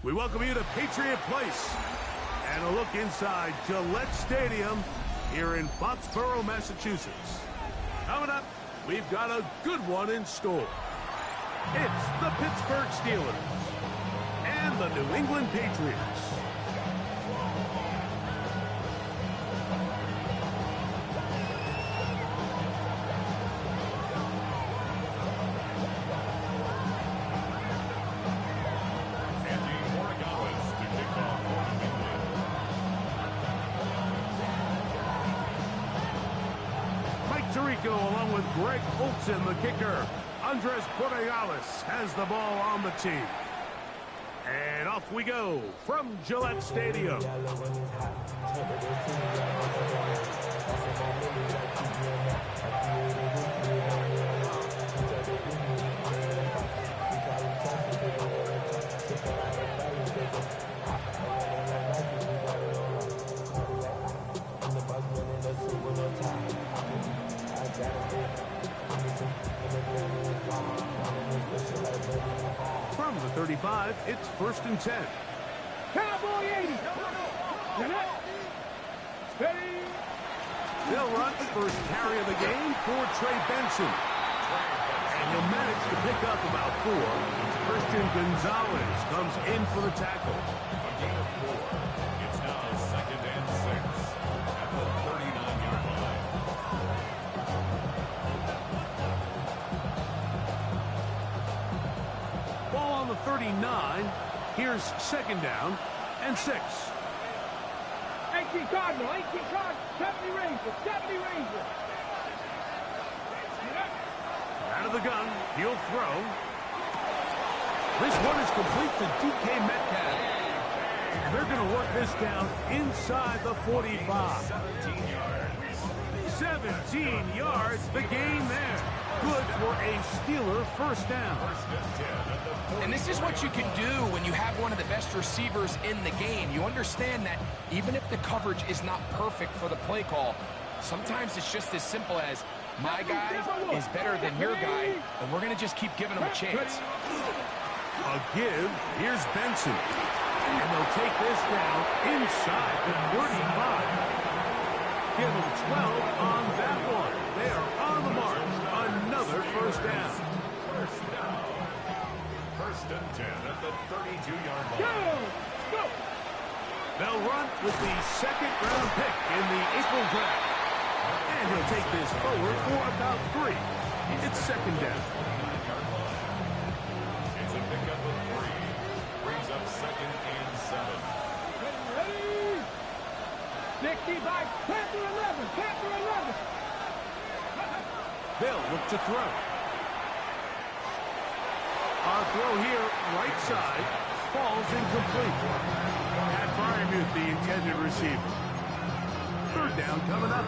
We welcome you to Patriot Place and a look inside Gillette Stadium here in Foxborough, Massachusetts. Coming up, we've got a good one in store. It's the Pittsburgh Steelers and the New England Patriots. Tirico along with Greg Olsen, the kicker. Andres Borregales has the ball on the tee. And off we go from Gillette Stadium. From the 35, it's 1st and 10. Cowboy 80. Steady. They'll run the first carry of the game for Trey Benson. And he'll manage to pick up about 4. Christian Gonzalez comes in for the tackle. A gain of 4. It's now 2nd and 6 at the 39-yard line. Ball on the 39. Here's 2nd down and 6. 18 Cardinal, 18 Cardinal, 70 Ranger, 70 Ranger. Out of the gun, he'll throw. This one is complete to DK Metcalf. And they're going to work this down inside the 45. 17 yards, the gain there. Good for a Steeler first down. And this is what you can do when you have one of the best receivers in the game. You understand that even if the coverage is not perfect for the play call, sometimes it's just as simple as my guy is better than your guy, and we're going to just keep giving him a chance. A give. Here's Benson. And they'll take this down inside the 35. Give them 12 on that one. They are on the mark. Another first down. 1st and 10 at the 32-yard line. Go! They'll run with the 2nd-round pick in the April draft. And he'll take this forward for about 3. It's 2nd down. It's a pickup of 3. Brings up 2nd and 7. Ready? 65, Panther 11, Panther 11. They'll look to throw. Our throw here, right side, falls incomplete. Pat Freiermuth, the intended receiver. 3rd down coming up.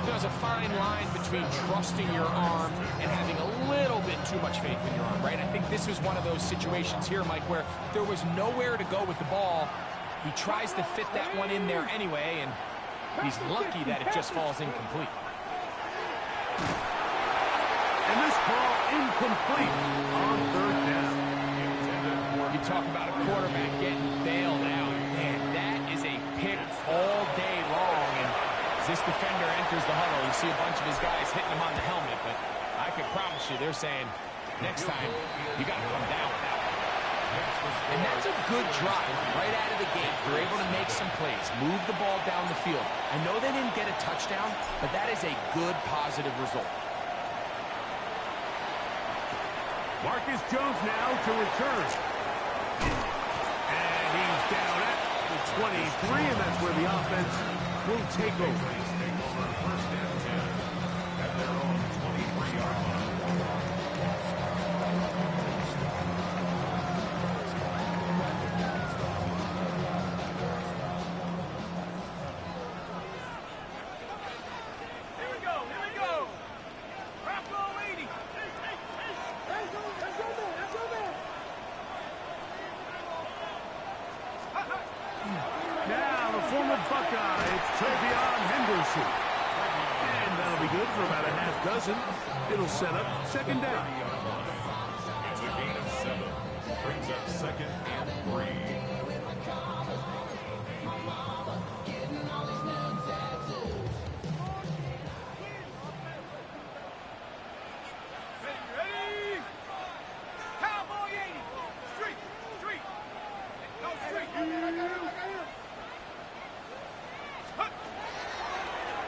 There's a fine line between trusting your arm and having a little bit too much faith in your arm, right? I think this is one of those situations here, Mike, where there was nowhere to go with the ball. He tries to fit that one in there anyway, and he's lucky that it just falls incomplete. And this ball incomplete on 3rd down. You talk about a quarterback getting bailed out. Man, that is a pick all day long. And as this defender enters the huddle, you see a bunch of his guys hitting him on the helmet. But I can promise you, they're saying, next time, you got to come down with that one. And that's a good drive right out of the gate. They're able to make some plays, move the ball down the field. I know they didn't get a touchdown, but that is a good, positive result. Marcus Jones now to return. And he's down at the 23, and that's where the offense will take over. First and 10 at their own 23-yard line. Now the former Buckeye, Travion Henderson. And that'll be good for about a half dozen. It'll set up 2nd down. It's a gain of 7. Brings up second and 3. Ready? Cowboy 80. Street. No street.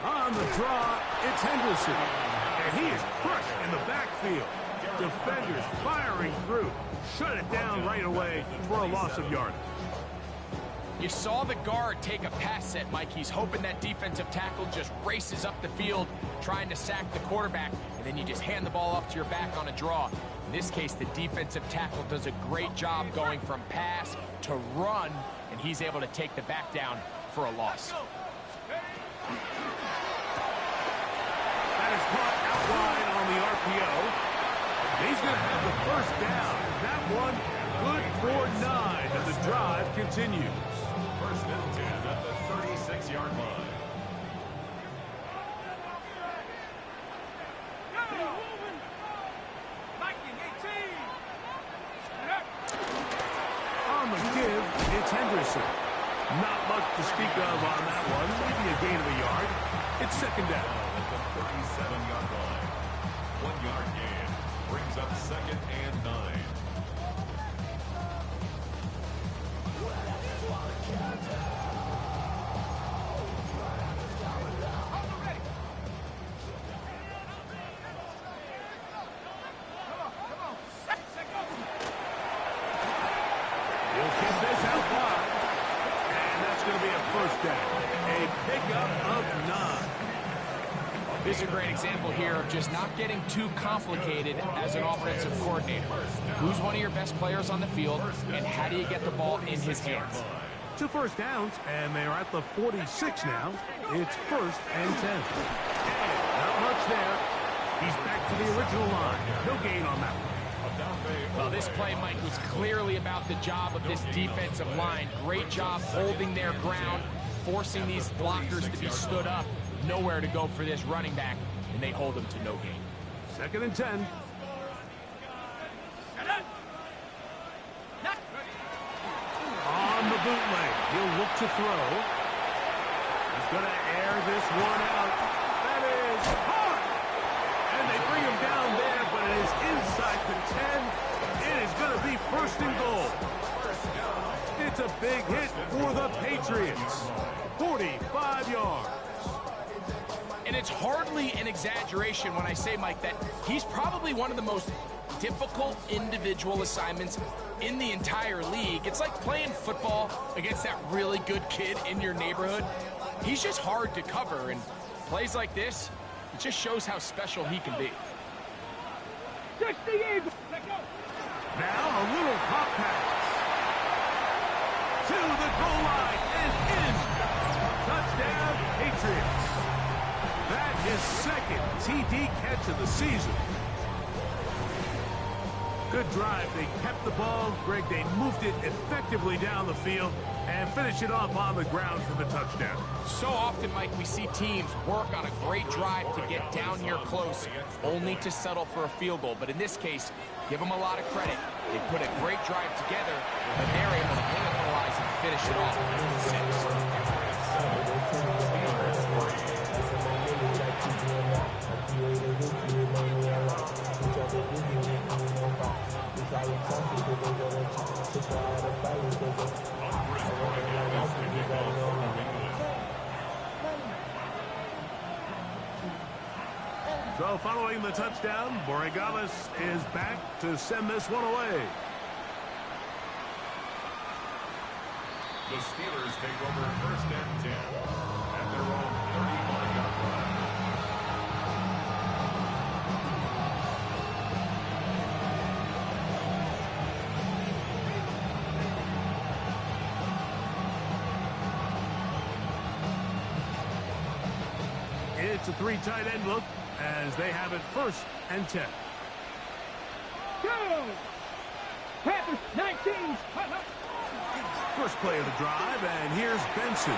On the draw, it's Henderson. And he is crushed in the backfield. Defenders firing through. Shut it down right away for a loss of yardage. You saw the guard take a pass set, Mike. He's hoping that defensive tackle just races up the field, trying to sack the quarterback, and then you just hand the ball off to your back on a draw. In this case, the defensive tackle does a great job going from pass to run, and he's able to take the back down for a loss. That is caught out wide on the RPO. He's going to have the first down. That one good for 9, and the drive continues. First and 10 at the 36-yard line. On the give, it's Henderson. Not much to speak of on that one. Maybe a gain of a yard. It's second down. At the 37-yard line. 1-yard gain. Brings up second and 9. He'll kick this out wide. And that's going to be a first down. A pickup of 9. This is a great example here of just not getting too complicated as an offensive coordinator. Who's one of your best players on the field, and how do you get the ball in his hands? 2 first downs, and they're at the 46 now. It's first and 10. Not much there. He's back to the original line. No gain on that one. Well, this play, Mike, was clearly about the job of this defensive line. Great job holding their ground, forcing these blockers to be stood up. Nowhere to go for this running back, and they hold him to no gain. Second and 10. On the bootleg, he'll look to throw. He's going to air this one out. That is hard. And they bring him down there, but it is inside the 10. It is going to be first and goal. It's a big hit for the Patriots. 45 yards. And it's hardly an exaggeration when I say, Mike, that he's probably one of the most difficult individual assignments in the entire league. It's like playing football against that really good kid in your neighborhood. He's just hard to cover, and plays like this, it just shows how special he can be. Now a little pop pass. To the goal line and in. Touchdown, Patriots. That is second TD catch of the season. Good drive. They kept the ball. Greg, they moved it effectively down the field and finished it off on the ground for the touchdown. So often, Mike, we see teams work on a great drive to get down here close, only to settle for a field goal. But in this case, give them a lot of credit. They put a great drive together, and they're able to capitalize and finish it off with 6. So following the touchdown, Borregales is back to send this one away. The Steelers take over first and 10 at their own 31-yard line. It's a 3 tight end look as they have it first and 10. Go! Panthers, 19. First play of the drive, and here's Benson.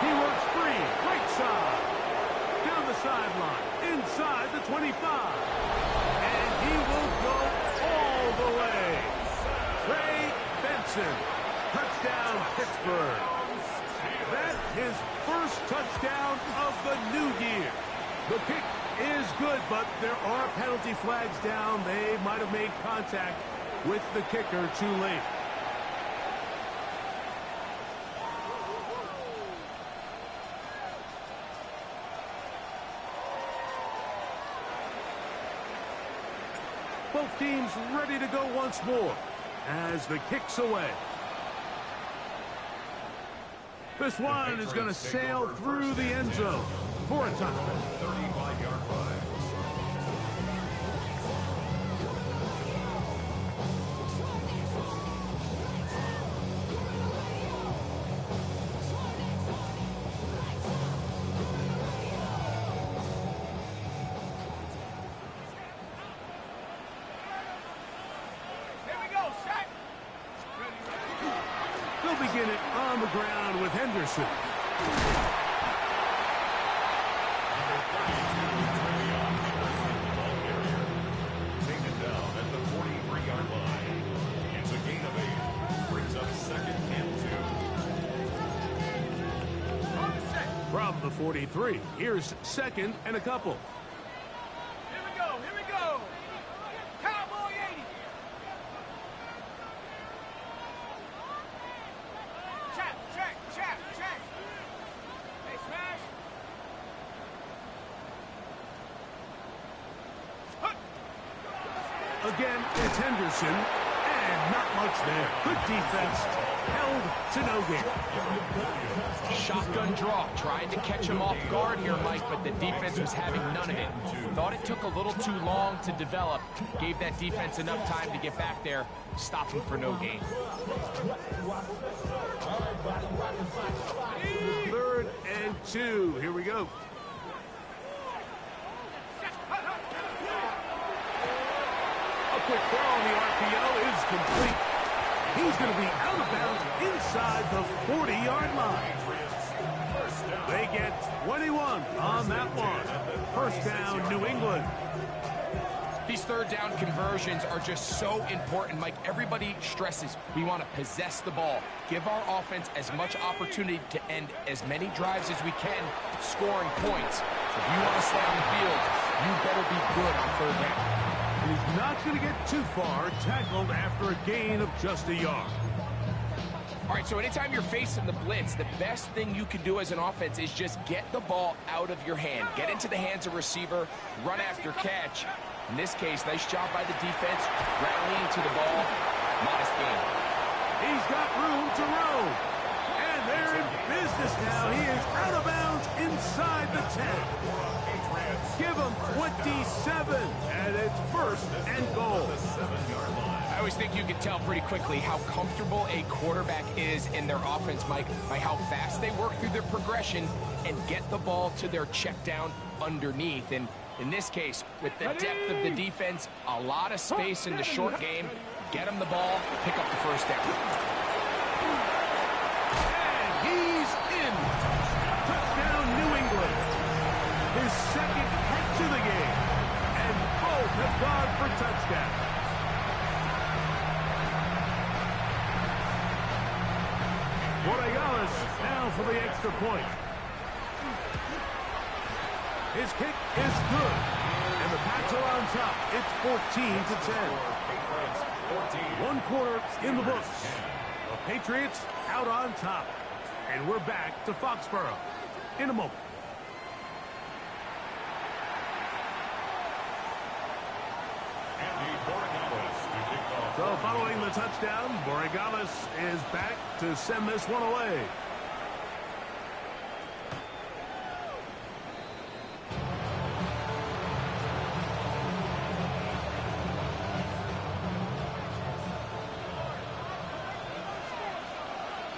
He works free, right side, down the sideline, inside the 25. And he will go all the way. Trey Benson. Touchdown, Pittsburgh. That's his first touchdown of the new year. The kick is good, but there are penalty flags down. They might have made contact with the kicker too late. Both teams ready to go once more as the kick's away. This one is going to sail through the end zone for a touchdown. 35-yard line. They'll begin it on the ground with Henderson. Taken down at the 43-yard line. It's a gain of 8. Brings up 2nd and 2. From the 43, here's 2nd and a couple. Here we go, here we go. Cowboy 80. Check. Hey, smash. Again, it's Henderson, and not much there. Good defense, held to no gain. Shotgun draw, trying to catch him off guard here, Mike, but the defense was having none of it. Thought it took a little too long to develop. Gave that defense enough time to get back there, stop him for no gain. 3rd and 2. Here we go. A quick throw on the RPO is complete. He's going to be out of bounds inside the 40-yard line. They get 21 on that one. First down, New England. These third down conversions are just so important, Mike. Everybody stresses we want to possess the ball, give our offense as much opportunity to end as many drives as we can, scoring points. So if you want to stay on the field, you better be good on third down. And he's not going to get too far, tackled after a gain of just a yard. All right, so anytime you're facing the blitz, the best thing you can do as an offense is just get the ball out of your hand. Get into the hands of receiver, run after catch. In this case, nice job by the defense, rallying to the ball. Modest gain. He's got room to roam. And they're in business now. He is out of bounds inside the 10. Give him 27, and it's 1st and goal. I always think you can tell pretty quickly how comfortable a quarterback is in their offense, Mike, by how fast they work through their progression and get the ball to their check down underneath. And in this case, with the depth of the defense, a lot of space in the short game, get him the ball, pick up the first down. And he's in. Touchdown, New England. His 2nd hit to the game. And both have gone for touchdowns. Borregales now for the extra point. His kick is good. And the Pats are on top. It's 14-10. 1 quarter in the books. The Patriots out on top. And we're back to Foxborough in a moment. So following the touchdown, Borregales is back to send this one away.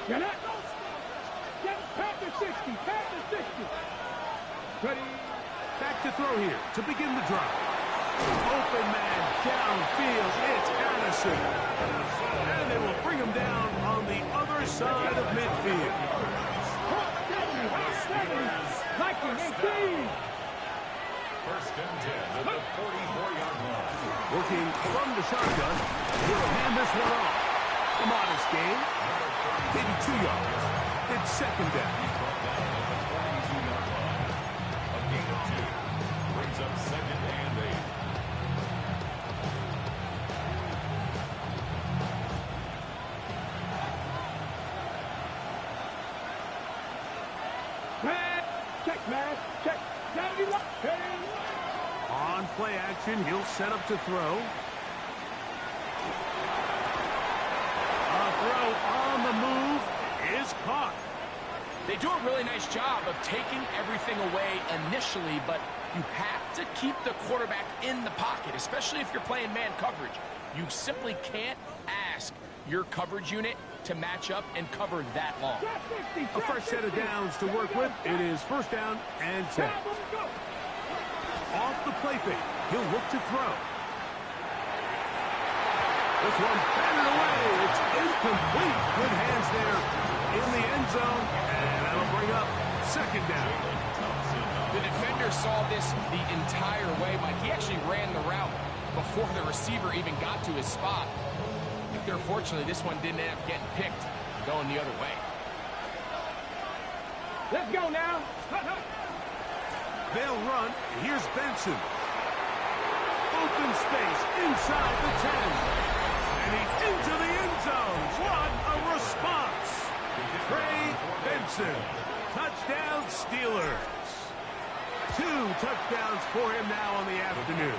Get it. Get back to 60. Back to 60. Ready. Back to throw here to begin the drive. Open man downfield. It's Addison. And they will bring him down on the other side of midfield. 19-18. First and 10 at the 44-yard line. Working from the shotgun. He'll hand this one off. A modest gain. Maybe 2 yards. It's second down. A gain of 2 brings up second and 8. Check, man. Check. On play action, he'll set up to throw. A throw on the move is caught. They do a really nice job of taking everything away initially, but you have to keep the quarterback in the pocket, especially if you're playing man coverage. You simply can't ask your coverage unit to match up and cover that long. A fresh set of downs to work with. It is first down and 10. Off the play fake, he'll look to throw. This one batted away. It's incomplete. Good hands there in the end zone, and that'll bring up second down. The defender saw this the entire way, Mike. He actually ran the route before the receiver even got to his spot. Unfortunately, this one didn't end up getting picked, going the other way. Let's go now. They'll run. Here's Benson. Open space inside the 10. And he's into the end zone. What a response. Trey Benson. Touchdown Steelers. 2 touchdowns for him now on the afternoon.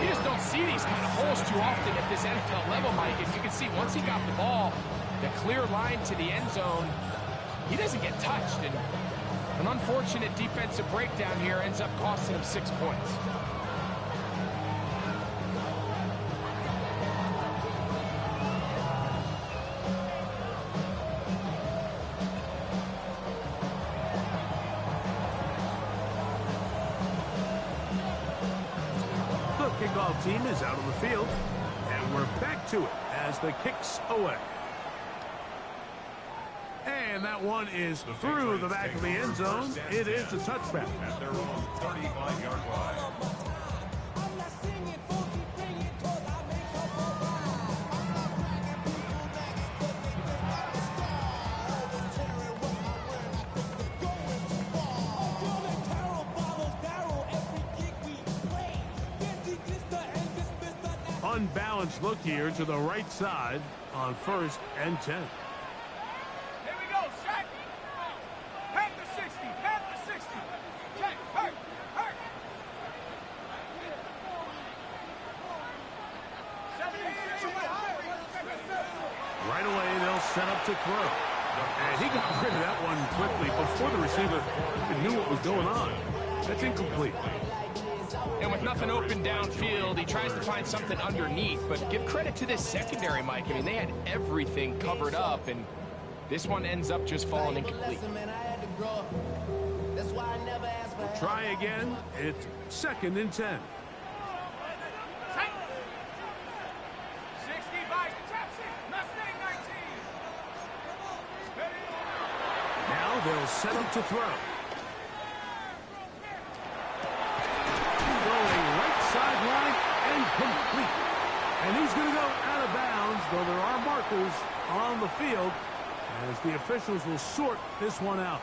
You just don't see these kind of holes too often at this NFL level, Mike. And you can see once he got the ball, the clear line to the end zone, he doesn't get touched. And an unfortunate defensive breakdown here ends up costing him 6 points. Kickoff team is out on the field, and we're back to it as the kicks away. And that one is through the back of the end zone. It is a touchback. At their own 35-yard line. Unbalanced look here to the right side on first and 10. Here we go, check. Pack the 60, pack the 60. Check, hurt. Right away, they'll set up to throw. And he got rid of that one quickly before the receiver even knew what was going on. That's incomplete. And with nothing open downfield, he tries to find something underneath. But give credit to this secondary, Mike. I mean, they had everything covered up, and this one ends up just falling incomplete. Try again. It's second and 10. 60 by Mustang 19. Now they'll set up to throw. Sideline and complete. And he's going to go out of bounds, though there are markers on the field as the officials will sort this one out.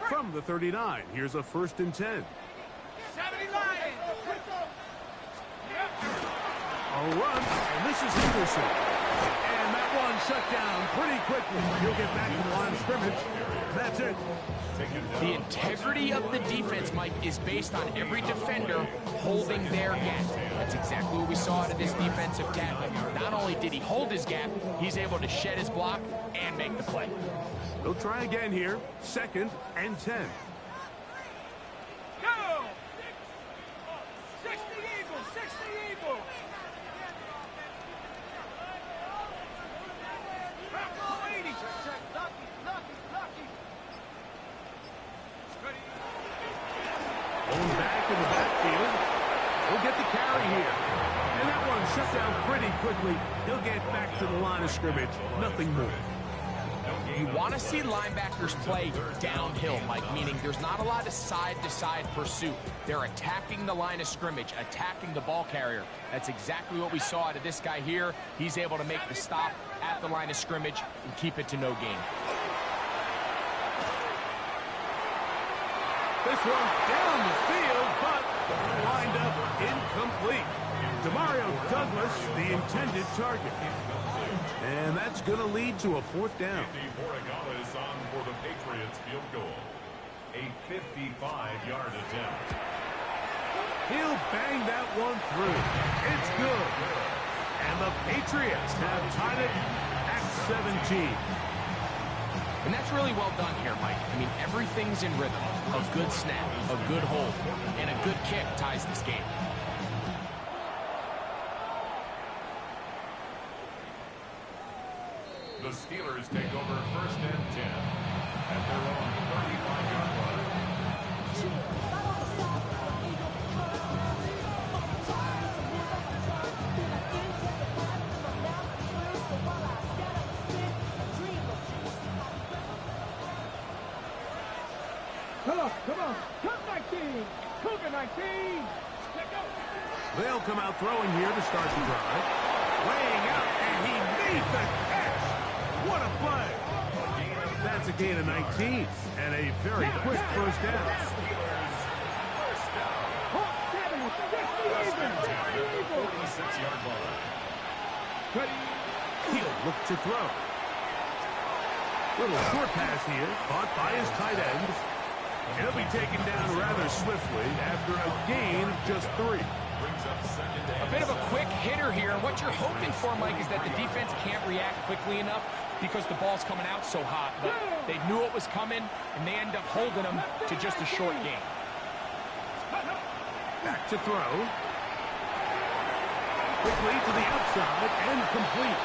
From the 39, here's a first and 10. 70 Lions. A run, and this is Henderson. And that one shut down pretty quickly. He'll get back to the line of scrimmage. That's it. The integrity of the defense, Mike, is based on every defender holding their gap. That's exactly what we saw out of this defensive tackle. Not only did he hold his gap, he's able to shed his block and make the play. They'll try again here. Second and 10. Go! 60 Eagles, 60 Eagles. Going back in the backfield. He'll get the carry here. And that one shut down pretty quickly. He'll get back to the line of scrimmage. Nothing more. You want to see linebackers play downhill, Mike, meaning there's not a lot of side-to-side pursuit. They're attacking the line of scrimmage, attacking the ball carrier. That's exactly what we saw out of this guy here. He's able to make the stop at the line of scrimmage and keep it to no gain. This one down the field, but lined up incomplete. Demario Douglas, the intended target. And that's going to lead to a fourth down. Borregales on for the Patriots field goal. A 55-yard attempt. He'll bang that one through. It's good. And the Patriots have tied it at 17. And that's really well done here, Mike. I mean, everything's in rhythm. A good snap, a good hold, and a good kick ties this game. The Steelers take over first and 10 at their own 35-yard line. Come on. Come 19. Cougar 19. Let go. They'll come out throwing here to start the drive. Laying out, and he made the catch. What a play. That's a gain of 19, and a very quick first down. Hawk 7. 46-yard line. He'll look to throw. Little short pass here, caught by his tight end. He'll be taken down rather swiftly after a gain of just 3. A bit of a quick hitter here. What you're hoping for, Mike, is that the defense can't react quickly enough because the ball's coming out so hot. But they knew it was coming, and they end up holding them to just a short gain. Back to throw. Quickly to the outside and complete.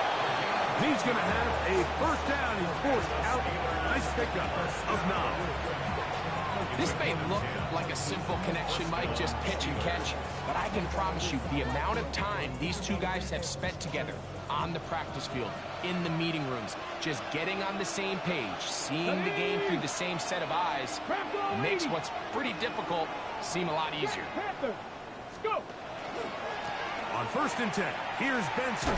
He's going to have a first down. He's forced out. Nice pickup of 9. This may look like a simple connection, Mike, just pitch and catch, but I can promise you the amount of time these two guys have spent together on the practice field, in the meeting rooms, just getting on the same page, seeing the game through the same set of eyes, it makes what's pretty difficult seem a lot easier. Go. On first and 10, here's Benson.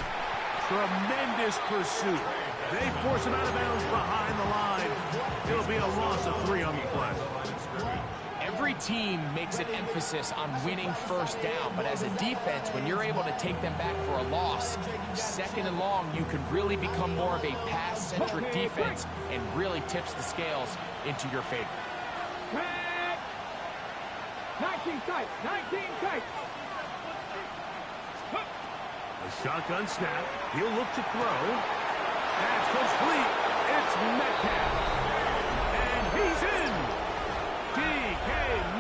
Tremendous pursuit. They force him out of bounds behind the line. It'll be a loss of 3 on the play. Every team makes an emphasis on winning first down, but as a defense, when you're able to take them back for a loss, second and long, you can really become more of a pass-centric defense and really tips the scales into your favor. 19 tight. 19 tight. A shotgun snap. He'll look to throw. That's complete. It's Metcalf. And he's in. DK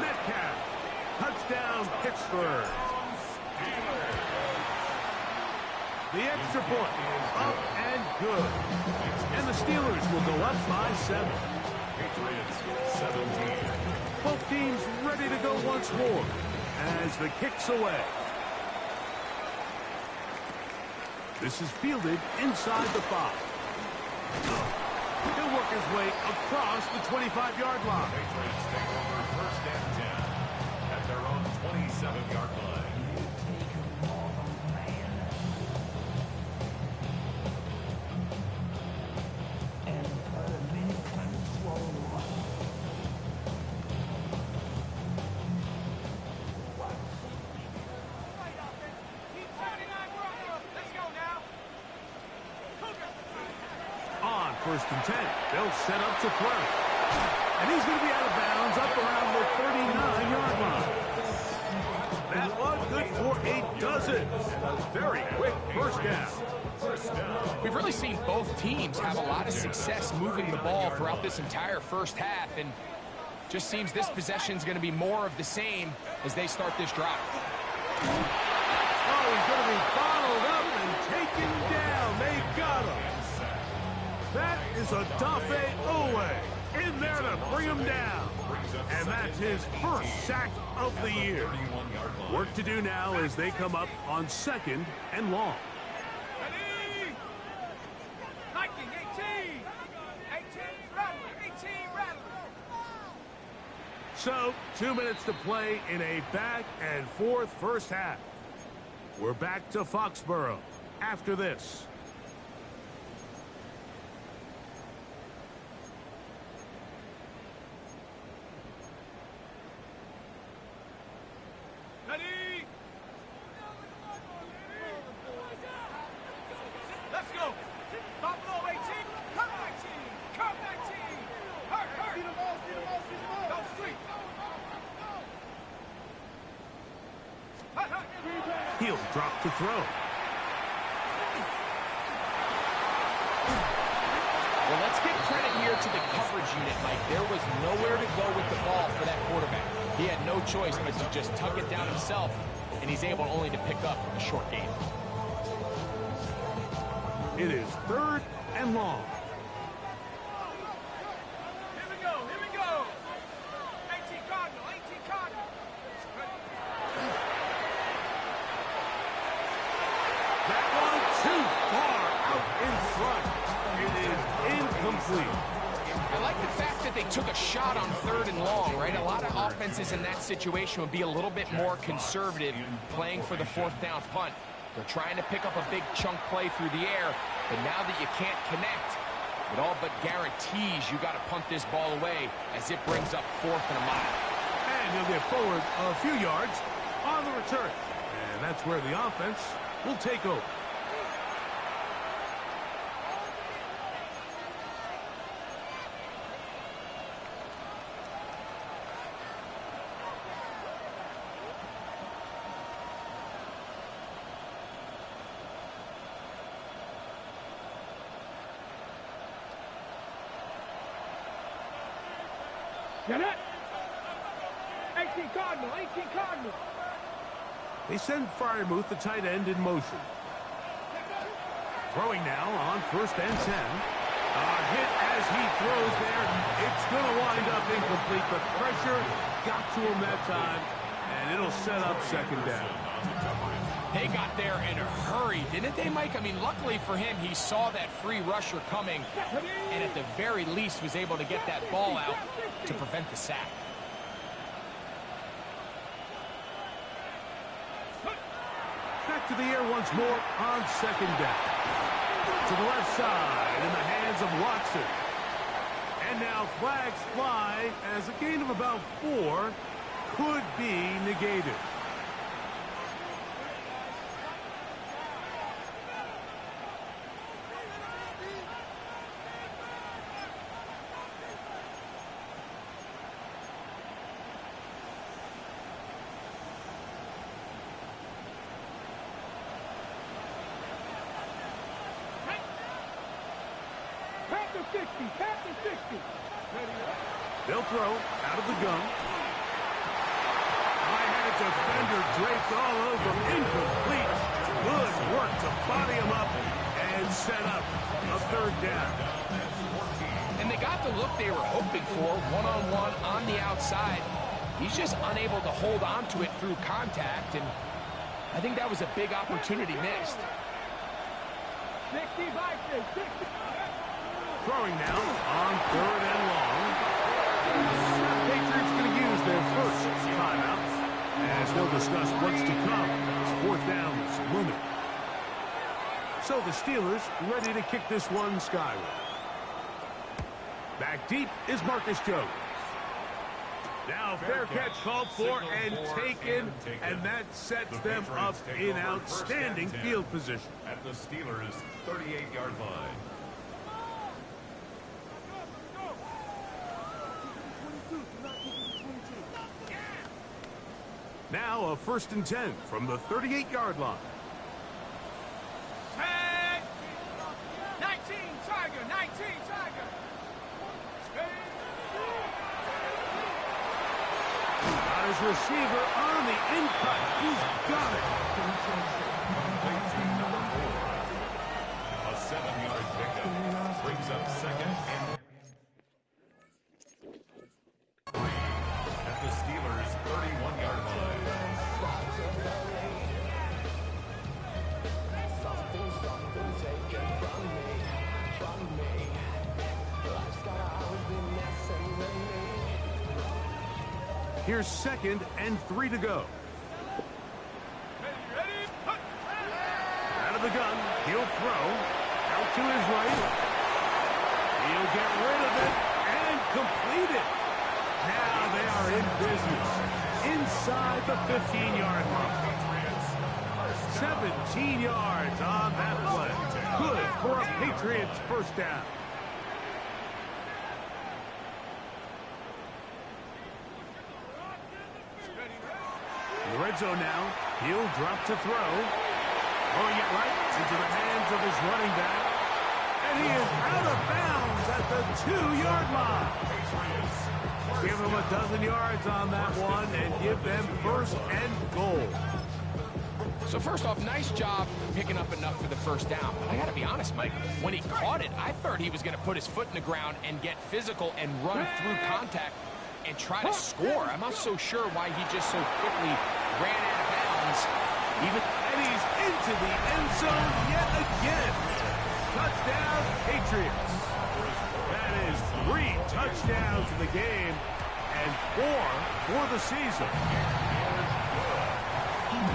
Metcalf. Touchdown, Pittsburgh. The extra point. Up and good. And the Steelers will go up by 7. Patriots 17. Both teams ready to go once more as the kick's away. This is fielded inside the 5. He'll work his way across the 25-yard line. Patriots take over first and 10 at their own 27-yard line. First and 10. They'll set up to throw. And he's going to be out of bounds up around the 39-yard line. That one good for a dozen. A very quick first down. We've really seen both teams have a lot of success moving the ball throughout this entire first half, and just seems this possession's going to be more of the same as they start this drive. Oh, he's going to be bottled up and taken down. They got him. That is Odafe Oweh in there to bring him down. And that's his first sack of the year. Work to do now as they come up on 2nd and long. Ready? Hiking, 18. 18, rattle. 18, rattle. So, 2 minutes to play in a back-and-forth first half. We're back to Foxborough after this. Ready? Let's go. Buffalo 18. Come 19. Come 19. Hurt, hurt. See the ball, see the ball, see the ball. Go street. Hut, hut. He'll drop to throw. Well, let's give credit here to the coverage unit, Mike. There was nowhere to go with the ball for that quarterback. He had no choice but to just tuck it down himself, and he's able only to pick up a short gain. It is 3rd and long. Here we go, here we go. 18 Cardinal, 18 Cardinal. That one too far out in front. It is incomplete. I like the fact that they took a shot on 3rd and long, right? A lot of offenses in that situation would be a little bit more conservative playing for the 4th down punt. They're trying to pick up a big chunk play through the air, but now that you can't connect, it all but guarantees you got to punt this ball away as it brings up 4th and a mile. And he'll get forward a few yards on the return. And that's where the offense will take over. Get it. 18 Cardinal, 18 Cardinal. They send Freiermuth, the tight end, in motion. Throwing now on 1st and 10. A hit as he throws there. It's going to wind up incomplete. The pressure got to him that time, and it'll set up 2nd down. They got there in a hurry, didn't they, Mike? I mean, luckily for him, he saw that free rusher coming, and at the very least was able to get that ball out to prevent the sack. Back to the air once more on 2nd down. To the left side in the hands of Watson. And now flags fly as a gain of about 4 could be negated. Panther 60, Panther 60. They'll throw out of the gun. I had a defender draped all over him. Incomplete. Good work to body him up and set up a 3rd down. And they got the look they were hoping for, one-on-one on the outside. He's just unable to hold on to it through contact, and I think that was a big opportunity missed. 60 Vikings, 60. Throwing now on 3rd and long. Patriots going to use their first timeout as they'll discuss what's to come as 4th down is looming. So the Steelers ready to kick this one skyward. Back deep is Marcus Jones. Now fair catch called for and taken, and that sets them up in outstanding field position. At the Steelers' 38-yard line. Now a 1st and 10 from the 38-yard line. 10. 19 Tiger, 19 Tiger. Got his receiver on the in-cut. He's got it. A 7-yard pickup brings up 2nd and Here's 2nd and 3 to go. Out of the gun, he'll throw. Out to his right. He'll get rid of it and complete it. Now they are in business inside the 15-yard line. 17 yards on that play. Good for a Patriots first down. In the red zone now, he'll drop to throw. Throwing it right into the hands of his running back. And he is out of bounds at the 2-yard line. Give them a dozen yards on that one and give them 1st and goal. So first off, nice job picking up enough for the first down. But I got to be honest, Mike, when he caught it, I thought he was going to put his foot in the ground and get physical and run through contact and try to score. I'm not so sure why he just so quickly ran out of bounds. And he's into the end zone yet again. Touchdown, Patriots. That is 3 touchdowns in the game and 4 for the season.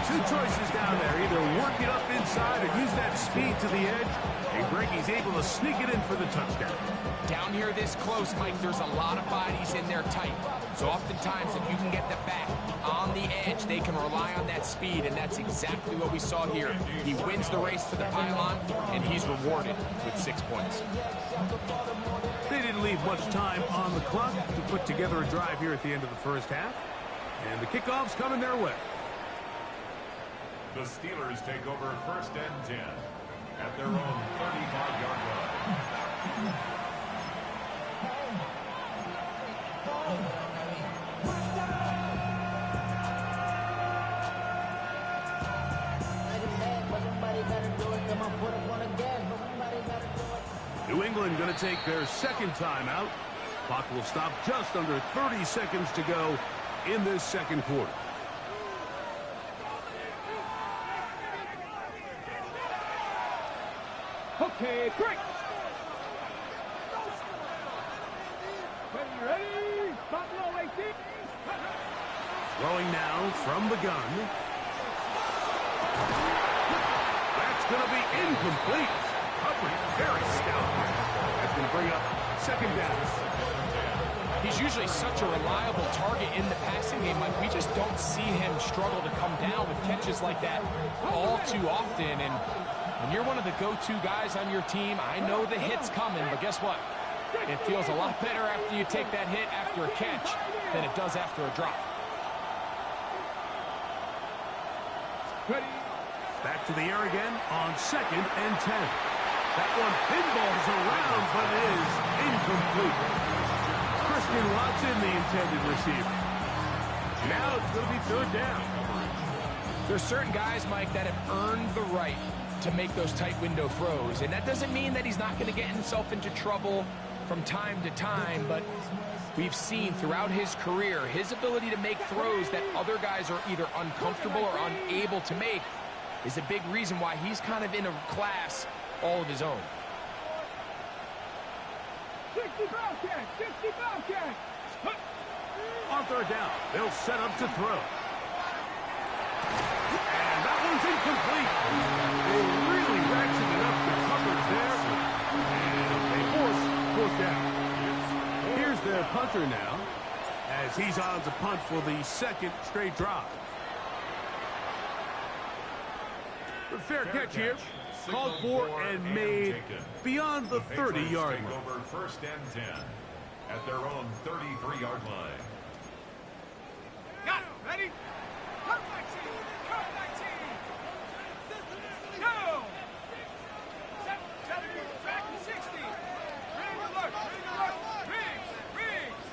2 choices down there. Either work it up inside or use that speed to the edge. And Greggy's able to sneak it in for the touchdown. Down here this close, Mike, there's a lot of bodies in there tight. So oftentimes, if you can get the back on the edge, they can rely on that speed, and that's exactly what we saw here. He wins the race to the pylon, and he's rewarded with 6 points. They didn't leave much time on the clock to put together a drive here at the end of the first half. And the kickoff's coming their way. The Steelers take over 1st and 10 at their own 35-yard line. New England going to take their 2nd timeout. Clock will stop just under 30 seconds to go in this 2nd quarter. Okay, break. Ready? Buffalo 18. Throwing now from the gun. That's going to be incomplete. Coverage very stout. That's going to bring up 2nd down. He's usually such a reliable target in the passing game. Like, we just don't see him struggle to come down with catches like that all too often. And when you're one of the go-to guys on your team, I know the hit's coming, but guess what? It feels a lot better after you take that hit after a catch than it does after a drop. Ready? Back to the air again on 2nd and 10. That one pinballs around, but it is incomplete. Christian Watson, the intended receiver. Now it's going to be 3rd down. There's certain guys, Mike, that have earned the right to make those tight window throws. And that doesn't mean that he's not going to get himself into trouble from time to time, but we've seen throughout his career his ability to make throws that other guys are either uncomfortable or unable to make is a big reason why he's kind of in a class all of his own. 60 Bobcats! 60 Bobcats! On 3rd down, they'll set up to throw. And that one's incomplete. They really ratcheted up the coverage there. And they force 4th down. Here's their punter now, as he's on to punt for the 2nd straight drive. The fair catch here, called for and made beyond the 30-yard line. Over 1st and 10 at their own 33-yard line. Got it. Ready? Come 19! Come 19! Go! 70, back to 60. Ready to look. Riggs.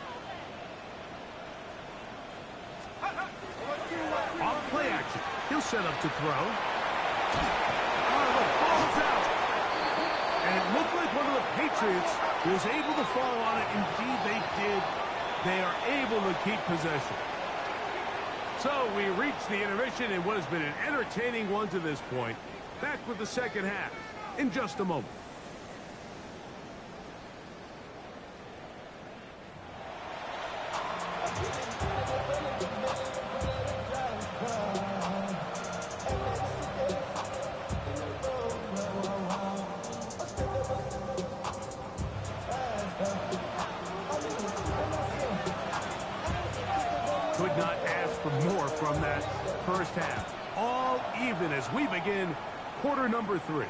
Off play action. He'll set up to throw. Oh, the ball's out. And it looked like one of the Patriots was able to fall on it. Indeed, they did. They are able to keep possession. So we reach the intermission in what has been an entertaining one to this point. Back with the 2nd half in just a moment. from that first half. All even as we begin quarter number 3.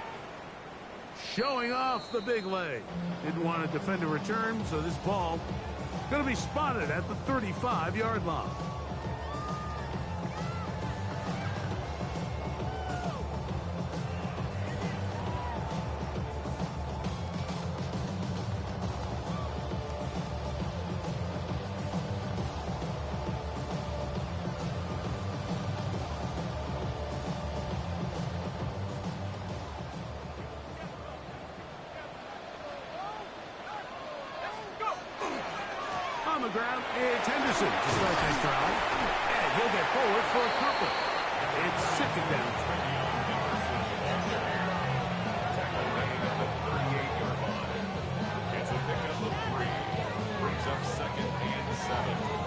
Showing off the big leg. Didn't want to defend a return, so this ball going to be spotted at the 35-yard line. On the ground, it's Henderson to start this drive. And he'll get forward for a couple. It's second down. It's a pickup of 3. Brings up second and 7.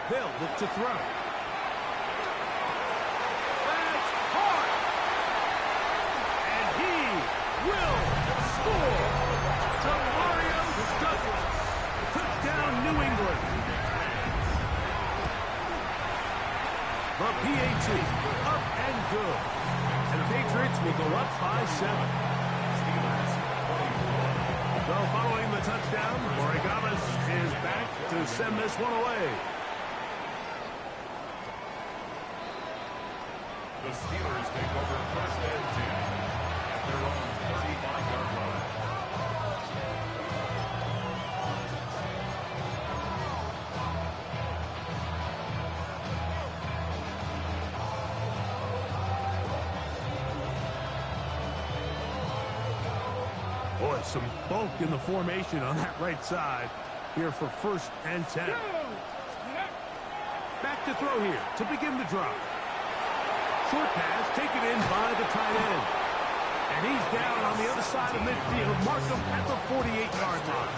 They'll look to throw. That's hard. And he will score. Demario Douglas. Touchdown, New England. The PAT up and good. And the Patriots will go up by 7. So following the touchdown, Oregamas is back to send this one away. The Steelers take over first and 10 at their own 35-yard line. Boy, some bulk in the formation on that right side here for first and 10. Back to throw here to begin the drive. Short pass taken in by the tight end. And he's down on the other side of midfield. Mark him at the 48-yard line.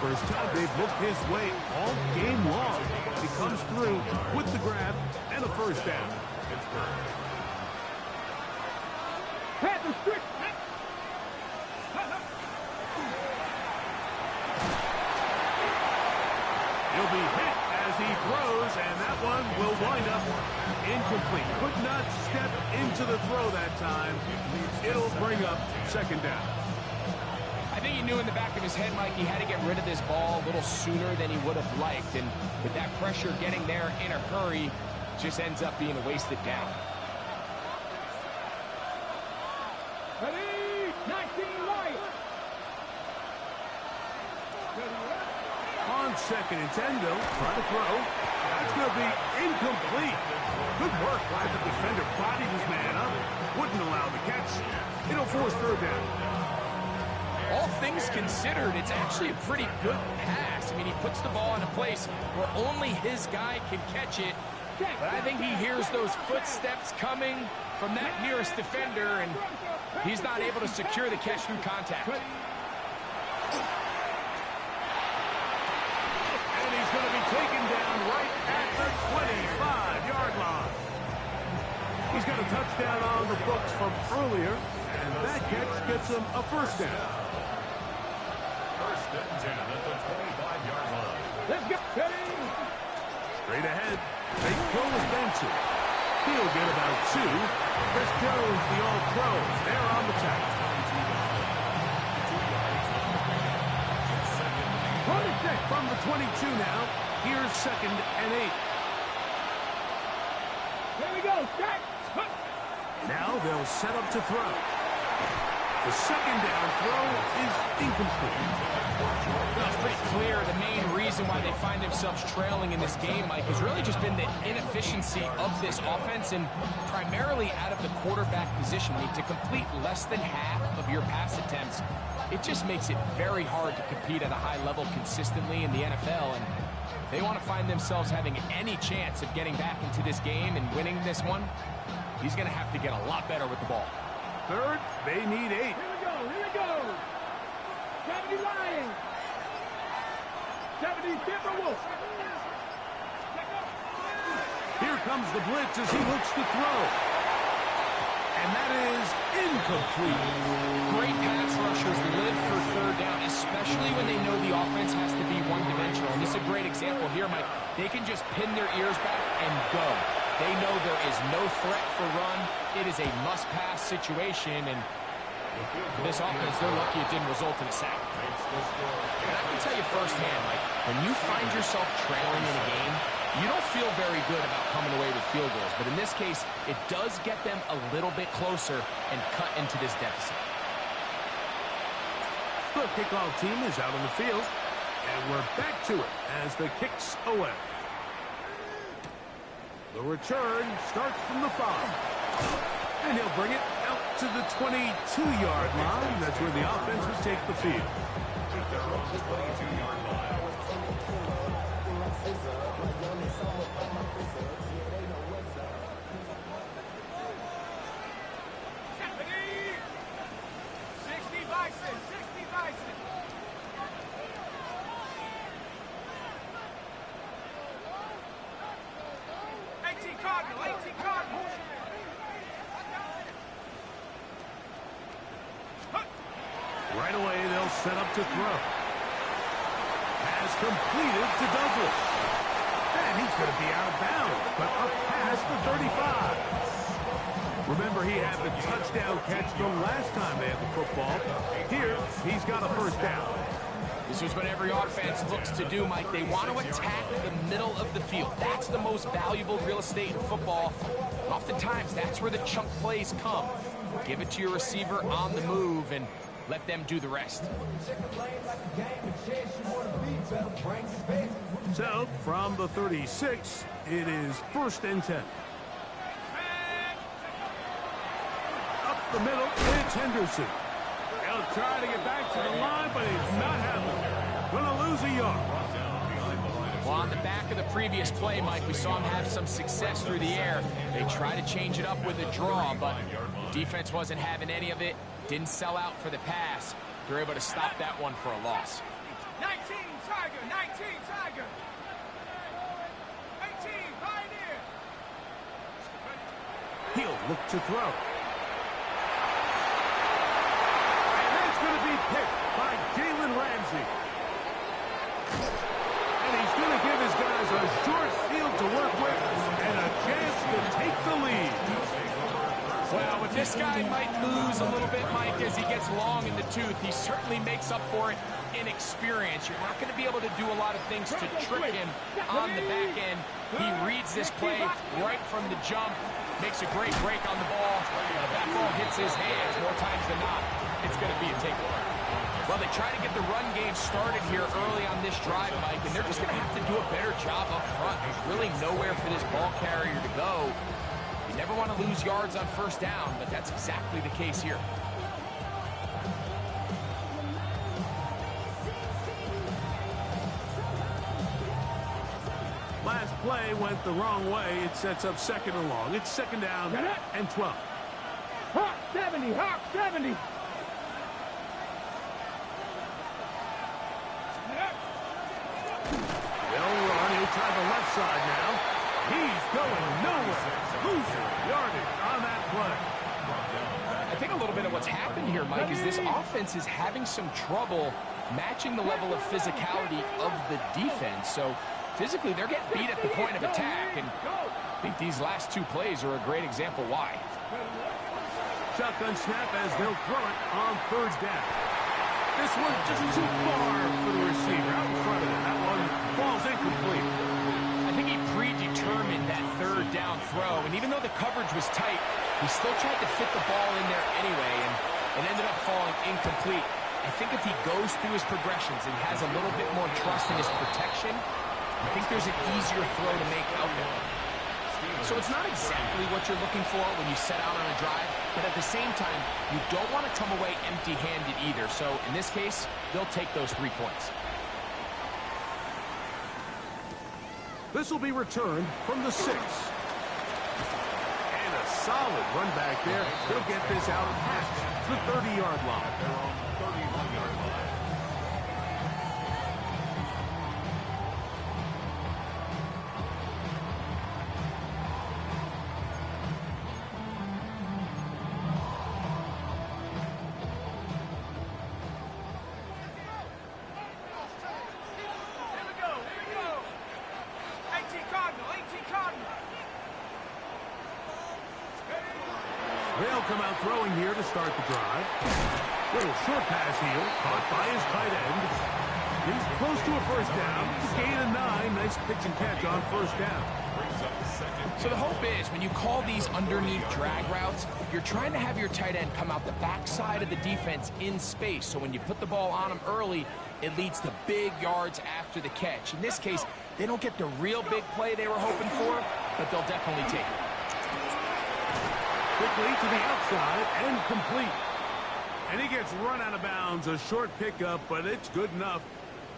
First time they've looked his way all game long. He comes through with the grab and a first down. Panther strict. He'll be hit as he throws, and that one will wind up incomplete. Could not step into the throw that time. It'll bring up second down. I think he knew in the back of his head, Mike, he had to get rid of this ball a little sooner than he would have liked. And with that pressure getting there in a hurry, just ends up being a wasted down. Ready? 19 right. On second and 10, though, try to throw. That's going to be incomplete. Good work by the defender. Bodied his man up. Wouldn't allow the catch. It'll force third down. All things considered, it's actually a pretty good pass. I mean, he puts the ball in a place where only his guy can catch it. But I think he hears those footsteps coming from that nearest defender, and he's not able to secure the catch through contact. And he's going to be taken down right at the 25-yard line. He's got a touchdown on the books from earlier, and that catch gets him a first down. First and 10 at the 25-yard line. Let's go. Ready? Straight ahead, they go with Benson. He'll get about 2. Chris Jones, the All-Pro, there on the tackle. From the 22 now, here's second and 8. Here we go. Jack. Now they'll set up to throw. The second down throw is incomplete. Well, it's pretty clear the main reason why they find themselves trailing in this game, Mike, has really just been the inefficiency of this offense and primarily out of the quarterback position. I mean, to complete less than half of your pass attempts, it just makes it very hard to compete at a high level consistently in the NFL. And if they want to find themselves having any chance of getting back into this game and winning this one, He's going to have to get a lot better with the ball. Third, they need 8. Here we go. 70 Lions. 70 Timberwolves. Here comes the blitz as he looks to throw. And that is incomplete. Great pass rushers live for third down, especially when they know the offense has to be one-dimensional. And this is a great example here, Mike. They can just pin their ears back and go. They know there is no threat for run. It is a must-pass situation, and for this offense, they're lucky it didn't result in a sack. And I can tell you firsthand, Mike, when you find yourself trailing in a game, you don't feel very good about coming away with field goals. But in this case, it does get them a little bit closer and cut into this deficit. The kickoff team is out on the field, and we're back to it as the kick's away. The return starts from the 5. And he'll bring it out to the 22-yard line. That's where the offense will take the field. At their own 22-yard line. Right away, they'll set up to throw. Pass completed to Douglas. And he's going to be out of bounds, but up past the 35. Remember, he had the touchdown catch the last time they had the football. Here, he's got a first down. This is what every offense looks to do, Mike. They want to attack the middle of the field. That's the most valuable real estate in football. Oftentimes, that's where the chunk plays come. Give it to your receiver on the move and let them do the rest. So, from the 36, it is 1st and 10. Up the middle, it's Henderson. He'll try to get back to the line, but he's not having it. Gonna lose a yard. Well, on the back of the previous play, Mike, we saw him have some success through the air. They tried to change it up with a draw, but the defense wasn't having any of it. Didn't sell out for the pass. They're able to stop that one for a loss. 19 Tiger, 19 Tiger. 18 Pioneer. He'll look to throw. And that's going to be picked by Jalen Ramsey. And he's going to give his guys a short field to work with and a chance to take the lead. Well, but this guy might lose a little bit, Mike, as he gets long in the tooth. He certainly makes up for it in experience. You're not going to be able to do a lot of things to trick him on the back end. He reads this play right from the jump, makes a great break on the ball. That ball hits his hands more times than not. It's going to be a takeaway. Well, they try to get the run game started here early on this drive, Mike, and they're just going to have to do a better job up front. There's really nowhere for this ball carrier to go. You never want to lose yards on first down, but that's exactly the case here. Last play went the wrong way. It sets up 2nd and long. It's 2nd down and 12. Hawk 70, Hawk 70. They'll run. He'll try the left side now. He's going nowhere. Losing yardage on that play. I think a little bit of what's happened here, Mike, is this offense is having some trouble matching the level of physicality of the defense. So physically, they're getting beat at the point of attack, and I think these last 2 plays are a great example why. Shotgun snap as they'll throw it on 3rd down. This one just too far for the receiver out in front of him. That one falls incomplete. I think he predetermined that 3rd down throw, and even though the coverage was tight, he still tried to fit the ball in there anyway, and it ended up falling incomplete. I think if he goes through his progressions and has a little bit more trust in his protection, I think there's an easier throw to make out there. So it's not exactly what you're looking for when you set out on a drive, but at the same time, you don't want to come away empty-handed either. So in this case, they'll take those 3 points. This will be returned from the 6. And a a solid run back there. He'll get this out past the 30-yard line. Their own 31-yard line. Here we go, here we go. 18 Cardinal, 18 Cardinal. They'll come out throwing here to start the drive. Little short pass heel, caught by his tight end. He's close to a first down. Gain of 9. Nice pitch and catch on first down. Brings up the second. So the hope is when you call these underneath drag routes, you're trying to have your tight end come out the backside of the defense in space. So when you put the ball on him early, it leads to big yards after the catch. In this case, they don't get the real big play they were hoping for, but they'll definitely take it. Quickly to the outside and complete. And he gets run out of bounds. A short pickup, but it's good enough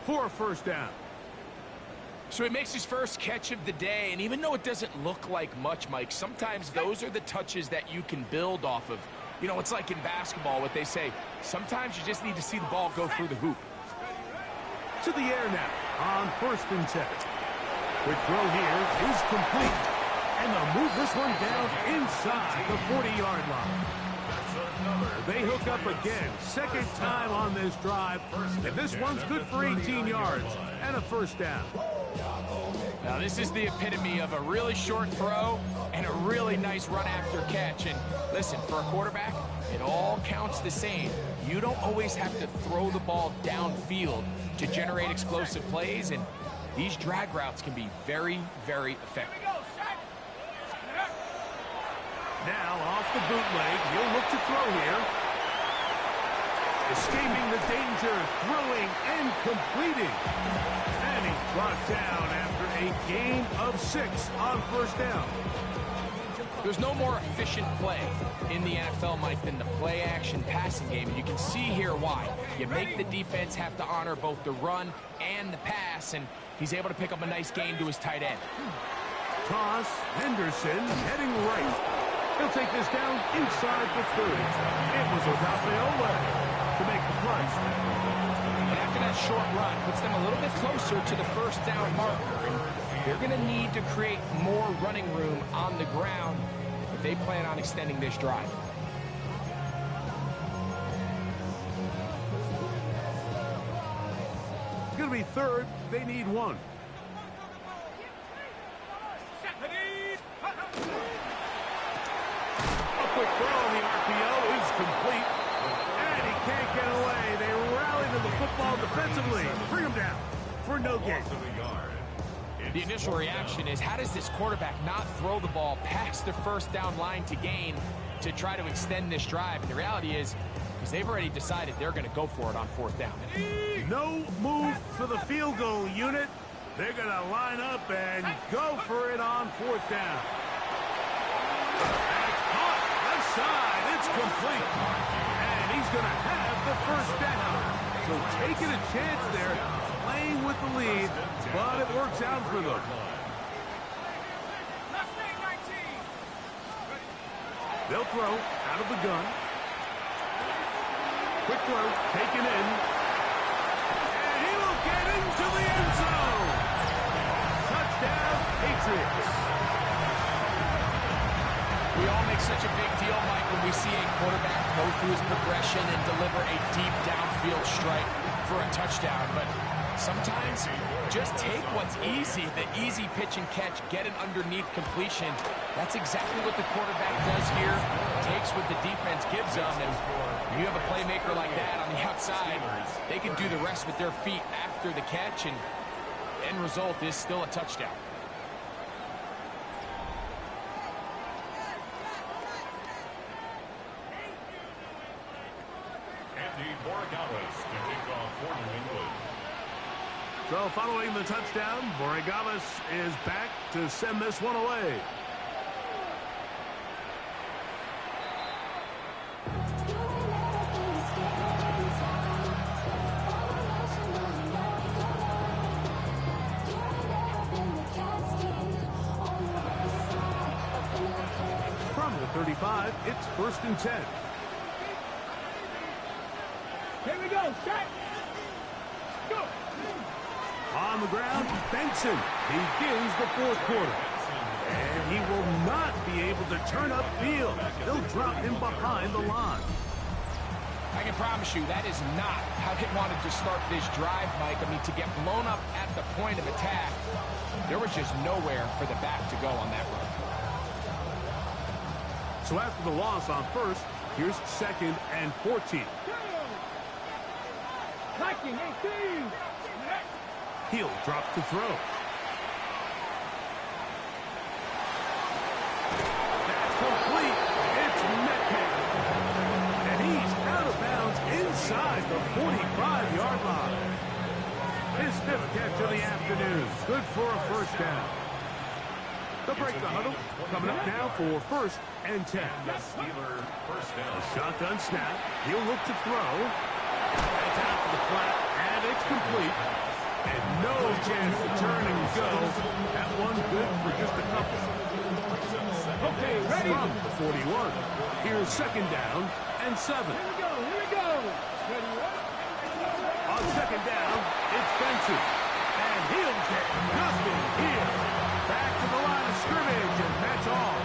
for a first down. So he makes his first catch of the day, and even though it doesn't look like much, Mike, sometimes those are the touches that you can build off of. You know, it's like in basketball, what they say, sometimes you just need to see the ball go through the hoop. To the air now on 1st and 10. Quick throw here is complete. And they'll move this one down inside the 40-yard line. They hook up again. Second time on this drive. And this one's good for 18 yards and a first down. Now, this is the epitome of a really short throw and a really nice run after catch. And listen, for a quarterback, it all counts the same. You don't always have to throw the ball downfield to generate explosive plays, and these drag routes can be very, very effective. Now off the bootleg, he'll look to throw here. Escaping the danger, throwing and completing. And he's brought down after a gain of 6 on first down. There's no more efficient play in the NFL, Mike, than the play-action passing game. And you can see here why. You make the defense have to honor both the run and the pass, and he's able to pick up a nice gain to his tight end. Toss, Henderson heading right. He'll take this down inside the 30. It was Odafe to make the play. And after that short run, puts them a little bit closer to the first down marker. And they're going to need to create more running room on the ground if they plan on extending this drive. It's going to be 3rd. They need 1. Quick throw on the RPO is complete. And he can't get away. They rally to the football defensively. Bring him down for no gain. The initial reaction is, how does this quarterback not throw the ball past the first down line to gain to try to extend this drive? And the reality is, because they've already decided they're going to go for it on 4th down. No move for the field goal unit. They're going to line up and go for it on 4th down. Side, it's complete, and he's going to have the first down. So taking a chance there, playing with the lead, but it works out for them. They'll throw out of the gun. Quick throw, taken in, and he will get into the end zone. Touchdown, Patriots. We all make such a big deal, Mike, when we see a quarterback go through his progression and deliver a deep downfield strike for a touchdown. But sometimes just take what's easy, the easy pitch and catch, get an underneath completion. That's exactly what the quarterback does here. Takes what the defense gives them, and when you have a playmaker like that on the outside, they can do the rest with their feet after the catch, and the end result is still a touchdown. So following the touchdown, Borregales is back to send this one away. From 35. It's 1st and 10. Here we go. Set. Go. On the ground, Benson begins the 4th quarter. And he will not be able to turn upfield. They'll drop him behind the line. I can promise you that is not how he wanted to start this drive, Mike. I mean, to get blown up at the point of attack, there was just nowhere for the back to go on that run. So after the loss on 1st, here's 2nd and 14. Liking 18. He'll drop to throw. That's complete. It's Metcalf. And he's out of bounds inside the 45-yard line. His 5th catch of the afternoon. Good for a 1st down. They'll break the huddle. Coming up now for 1st and 10. The Steeler first down. A shotgun snap. He'll look to throw. That's out to the flat, and it's complete. And no chance to turn and go. That one good for just a couple. Okay, ready. From the 41. Here's 2nd down and 7. Here we go. Here we go. Ready. On 2nd down, it's Benson. And he'll get nothing here. Back to the line of scrimmage, and that's all.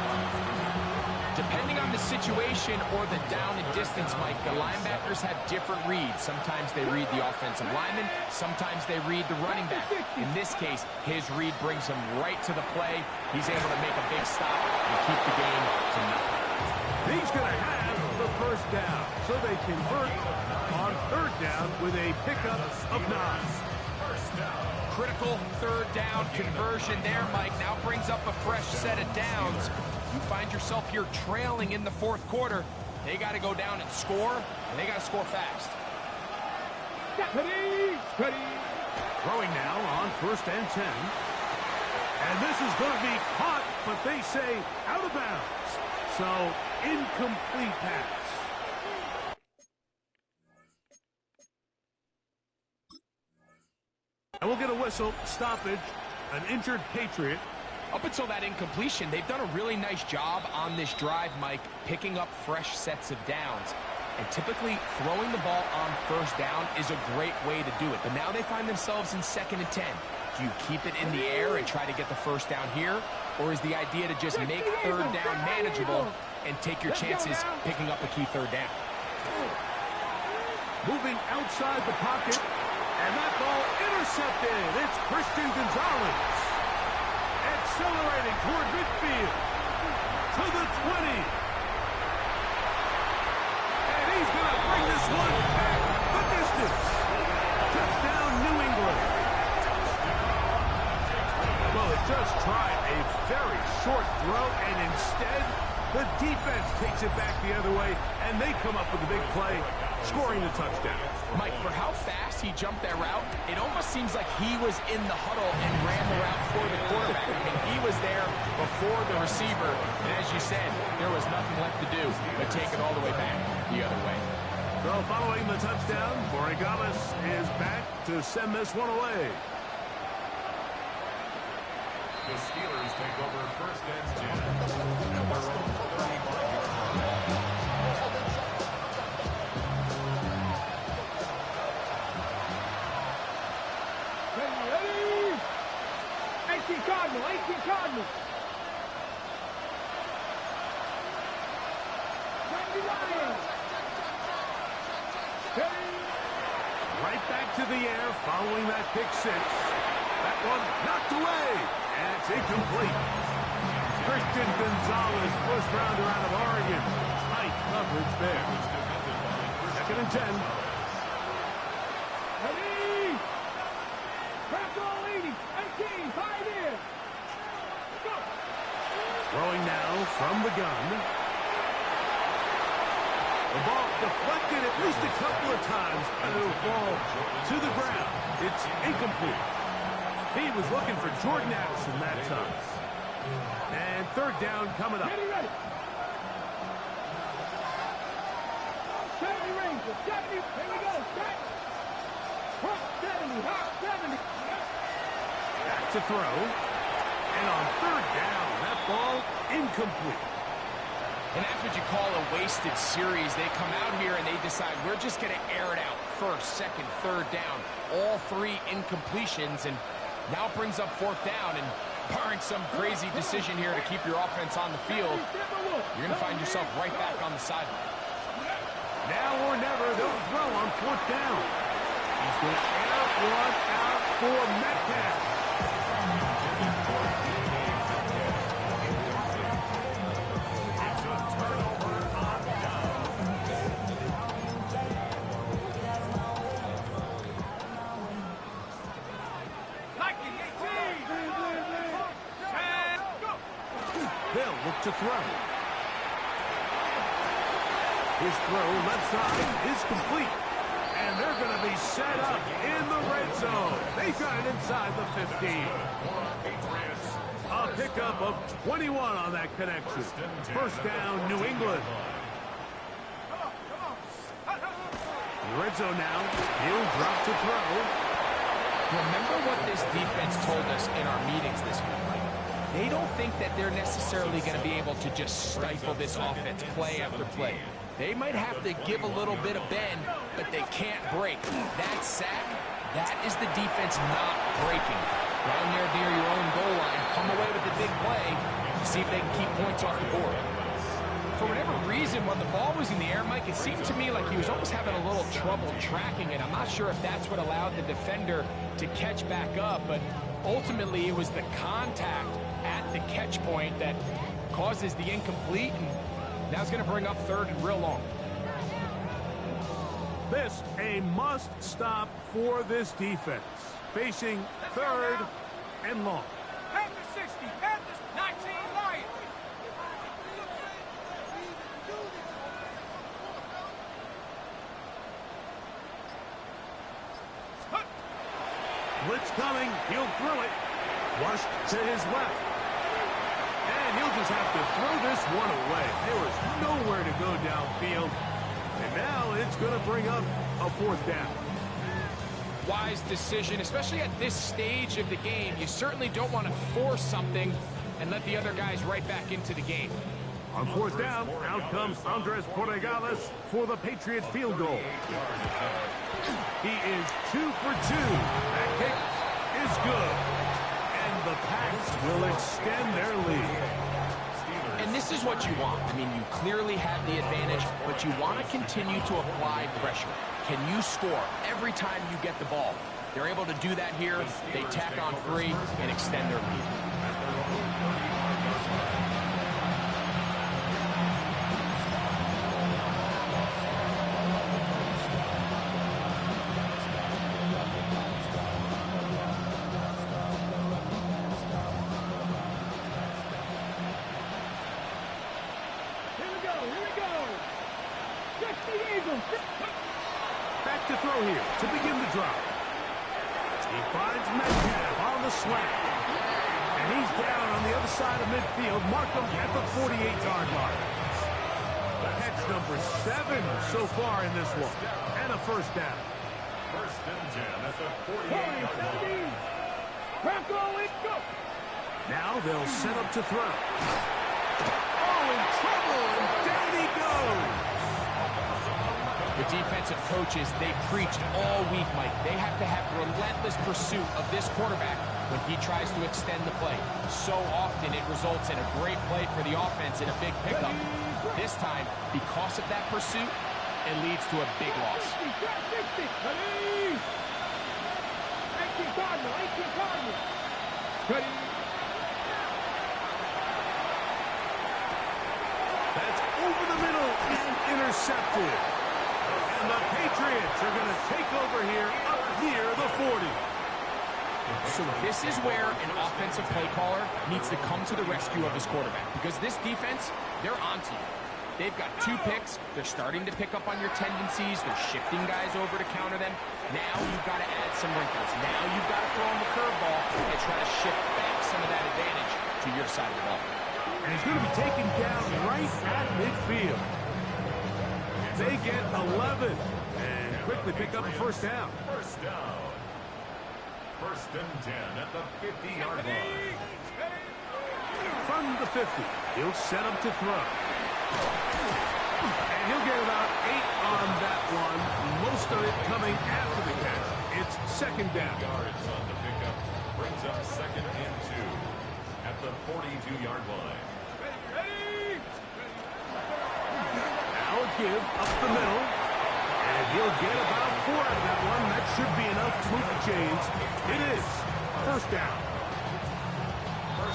Depending on the situation or the down and distance, Mike, the linebackers have different reads. Sometimes they read the offensive lineman. Sometimes they read the running back. In this case, his read brings him right to the play. He's able to make a big stop and keep the game to nothing. He's going to have the 1st down, so they convert on 3rd down with a pickup of 9. Critical 3rd down conversion there, Mike. Now brings up a fresh set of downs. You find yourself here trailing in the 4th quarter. They got to go down and score, and they got to score fast. Ready. Ready. Throwing now on 1st and 10. And this is going to be caught, but they say out of bounds. So, incomplete pass. And we'll get a whistle, stoppage, an injured Patriot. Up until that incompletion, they've done a really nice job on this drive, Mike, picking up fresh sets of downs. And typically, throwing the ball on 1st down is a great way to do it. But now they find themselves in 2nd and 10. Do you keep it in the air and try to get the 1st down here? Or is the idea to just make 3rd down manageable and take your chances picking up a key 3rd down? Moving outside the pocket. And that ball intercepted. It's Christian Gonzalez. Accelerating toward midfield. To the 20. And he's going to bring this one back the distance. Touchdown, New England. Well, it just tried a very short throw, and instead, the defense takes it back the other way, and they come up with a big play, scoring the touchdown. Mike, for how fast he jumped that route, it almost seems like he was in the huddle and ran the route for the quarterback. I mean, he was there before the receiver, and as you said, there was nothing left to do but take it all the way back the other way. So following the touchdown, Borregales is back to send this one away. The Steelers take over 1st and 10 at their own 35-yard line. Ready. 18 Cardinal. 18 Cardinal. Right back to the air following that pick 6. That one knocked away, and it's incomplete. Christian Gonzalez, 1st rounder out of Oregon. Tight coverage there. 2nd and 10. Ready. Crack all 80. 18. 5 in. Go. Throwing now from the gun. The ball deflected at least a couple of times, and it'll fall to the ground. It's incomplete. He was looking for Jordan Addison that time. And 3rd down coming up. Ready, ready. 70 Rangers. 70. Here we go. Set. 70. 70. Back to throw. And on 3rd down, that ball incomplete. And that's what you call a wasted series. They come out here and they decide we're just going to air it out. First, second, third down. All three incompletions, and now it brings up fourth down. And barring some crazy decision here to keep your offense on the field, you're going to find yourself right back on the sideline. Now or never, they'll throw on fourth down. He's going to air one out for Metcalf. They'll look to throw. His throw left side is complete. And they're going to be set up in the red zone. They got it inside the 15. A pickup of 21 on that connection. First down, New England. In the red zone now. He'll drop to throw. Remember what this defense told us in our meetings this week. They don't think that they're necessarily going to be able to just stifle this offense play after play. They might have to give a little bit of bend, but they can't break. That sack, that is the defense not breaking. Down there near your own goal line, come away with the big play, see if they can keep points off the board. For whatever reason, when the ball was in the air, Mike, it seemed to me like he was almost having a little trouble tracking it. I'm not sure if that's what allowed the defender to catch back up, but ultimately it was the contact at the catch point that causes the incomplete, and now it's going to bring up third and real long. This a must stop for this defense. Facing third and long. Panthers 60, Panthers 19, Lions. Blitz coming. He'll throw it. Flushed to his left. And he'll just have to throw this one away. There was nowhere to go downfield. And now it's going to bring up a fourth down. Wise decision, especially at this stage of the game. You certainly don't want to force something and let the other guys right back into the game. On fourth down, out comes Andres Porregales for the Patriots field goal. He is 2 for 2. That kick is good. And the Pats will extend their lead. And this is what you want. I mean, you clearly have the advantage, but you want to continue to apply pressure. Can you score every time you get the ball? They're able to do that here. They tack on 3 and extend their lead. Back to throw here to begin the drive. He finds Metcalf on the slant. And he's down on the other side of midfield. Markham at the 48-yard line. Catch number 7 so far in this one. And a first down. First and 10 at the 48-yard line. Now they'll set up to throw. Oh, in trouble, and down he goes. The defensive coaches, they preach all week, Mike. They have to have relentless pursuit of this quarterback when he tries to extend the play. So often it results in a great play for the offense and a big pickup. This time, because of that pursuit, it leads to a big loss. That's over the middle and intercepted. And the Patriots are going to take over here up near the 40. So this is where an offensive play caller needs to come to the rescue of his quarterback, because this defense, they're onto you. They've got 2 picks. They're starting to pick up on your tendencies. They're shifting guys over to counter them. Now you've got to add some wrinkles. Now you've got to throw in the curveball and try to shift back some of that advantage to your side of the ball. And he's going to be taken down right at midfield. They get 11 and quickly pick up a first down. First down. First and 10 at the 50-yard line. From the 50, he'll set up to throw. And he'll get about 8 on that one. Most of it coming after the catch. It's second down. Yards on the pickup. Brings up second and 2 at the 42-yard line. Ready? Now a give up the middle. And he'll get about 4 out of that one. That should be enough to move the chains. It is first down.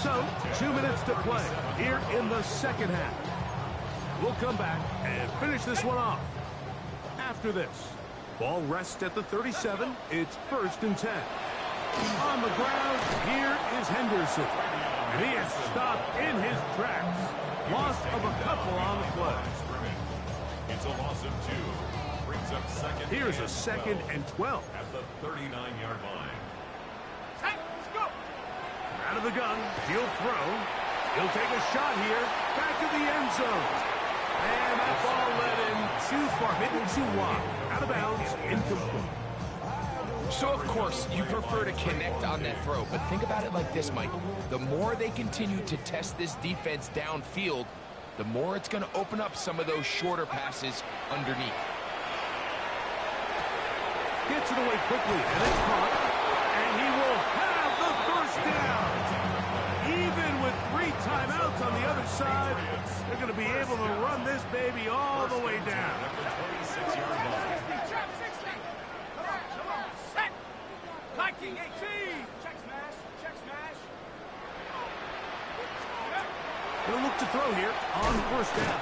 So, 2 minutes to play here in the second half. We'll come back and finish this one off after this. Ball rests at the 37. It's first and 10. On the ground, here is Henderson. And he is stopped in his tracks. Loss of a couple on the play. It's a loss of 2. Brings up second. Here's a second and 12. At the 39-yard line. Hey, let's go. Out of the gun, he'll throw. He'll take a shot here. Back to the end zone. And that ball led in too far, maybe too wide. Out of bounds, incomplete. So, of course, you prefer to connect on that throw, but think about it like this, Mike. The more they continue to test this defense downfield, the more it's going to open up some of those shorter passes underneath. Gets it away quickly, and it's caught. And he will have the first down. Even with 3 timeouts on the other side, they're going to be able to run this baby all the way down. At the 26-yard line. Trap 60. Come on. Set. Viking 18. Check smash. Check smash. He'll look to throw here on first down.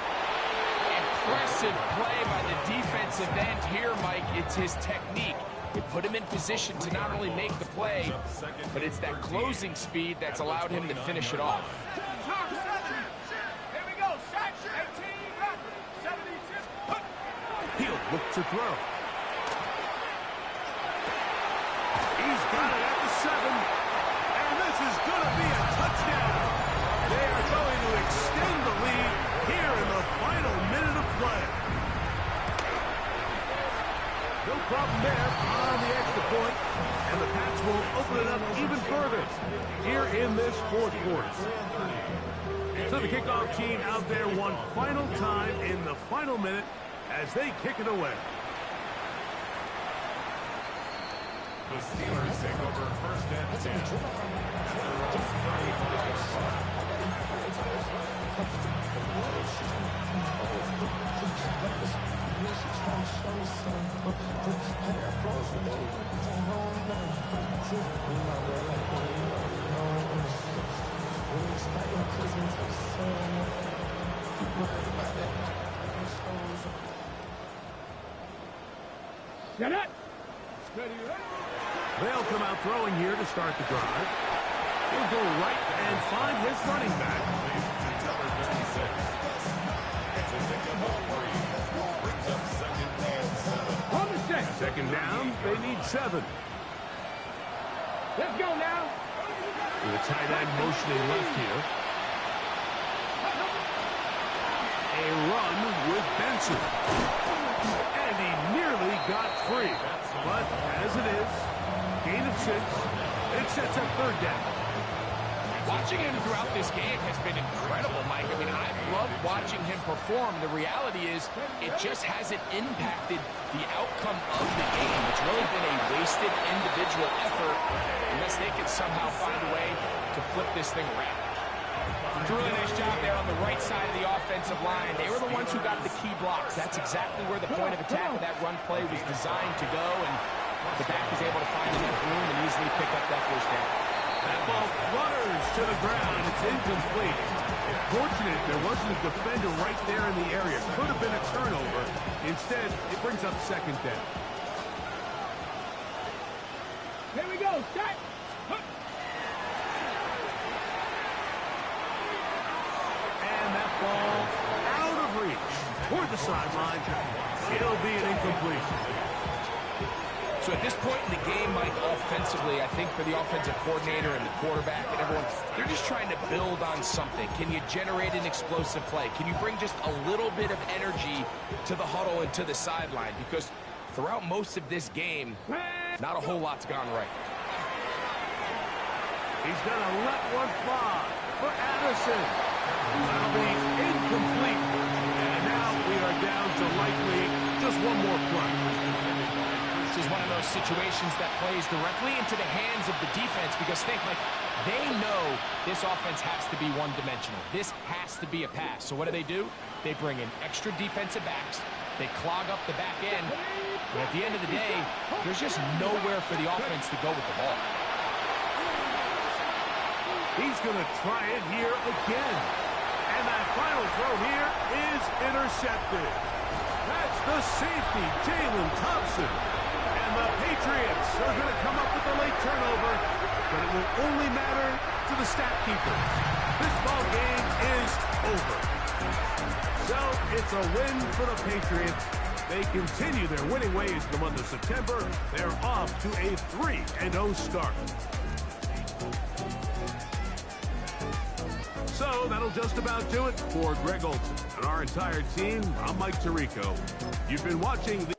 Impressive play by the defensive end here, Mike. It's his technique. It put him in position to not only make the play, but it's that closing speed that's allowed him to finish it off. Talk 7. Here we go. Set. 18. Back. 72. He'll look to throw. He's got it at the 7. And this is going to be a touchdown. They are going to extend the lead here in the final minute of play. No problem there on the extra point, and the Pats will open it up even further here in this fourth quarter. So the kickoff team out there one final time in the final minute as they kick it away. The Steelers take over first and 10. At their own 35-yard line. Get it. Ready. They'll come out throwing here to start the drive. He'll go right and find his running back. Number 56. It's a pickup of 3. Brings up second and 7. On the set. Second down, they need 7. Let's go now. With a tight end motioning left here. A run with Benson. And he nearly got free. But as it is, gain of 6. It sets up third down. Watching him throughout this game has been incredible, Mike. I mean, I've loved watching him perform. The reality is it just hasn't impacted the outcome of the game. It's really been a wasted individual effort unless they can somehow find a way to flip this thing around. It's a really nice job there on the right side of the offensive line. They were the ones who got the key blocks. That's exactly where the point of attack of that run play was designed to go, and the back was able to find enough room and easily pick up that first down. That ball flutters to the ground. It's incomplete. Fortunate there wasn't a defender right there in the area. Could have been a turnover. Instead, it brings up second down. Here we go. Set. And that ball out of reach toward the sideline. It'll be an incompletion. So at this point in the game, Mike, offensively, I think for the offensive coordinator and the quarterback and everyone, they're just trying to build on something. Can you generate an explosive play? Can you bring just a little bit of energy to the huddle and to the sideline? Because throughout most of this game, not a whole lot's gone right. He's going to let one fly for Addison. That'll be incomplete. are down to likely just one more play. This is one of those situations that plays directly into the hands of the defense because they know this offense has to be one-dimensional. This has to be a pass. So what do? They bring in extra defensive backs. They clog up the back end. And at the end of the day, there's just nowhere for the offense to go with the ball. He's going to try it here again. And that final throw here is intercepted. That's the safety, Jalen Thompson. And the Patriots are going to come up with the late turnover, but it will only matter to the stat keepers. This ball game is over. So it's a win for the Patriots. They continue their winning ways in the month of September. They're off to a 3-0 start. So that'll just about do it for Greg Olsen and our entire team. I'm Mike Tirico. You've been watching the